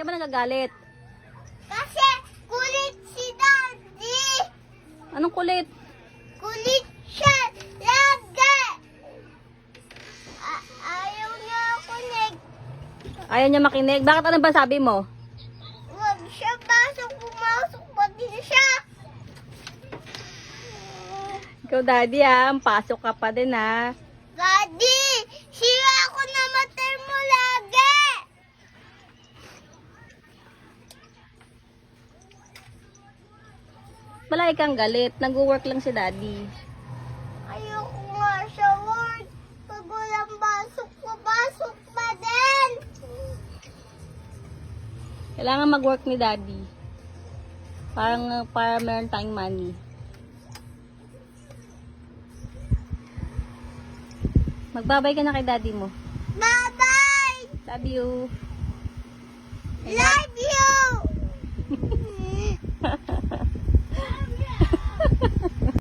ka ba nagagalit? Kasi kulit si Daddy. Anong kulit? Kulit siya lagi. Ayaw niya ako Ayaw niya makinig. Bakit ano ba sabi mo? Huwag siya pumasok pa din siya. Ikaw, Daddy, pasok ka pa din, ha? Daddy, siya ako namatay mo lagi. Wala kang galit. Nag-work lang si Daddy. Ayoko nga sa work. Pag walang pasok pa din. Kailangan mag-work ni Daddy. Para meron tayong money. Magbabay ka na kay Daddy mo. Bye-bye. Love you. Love you.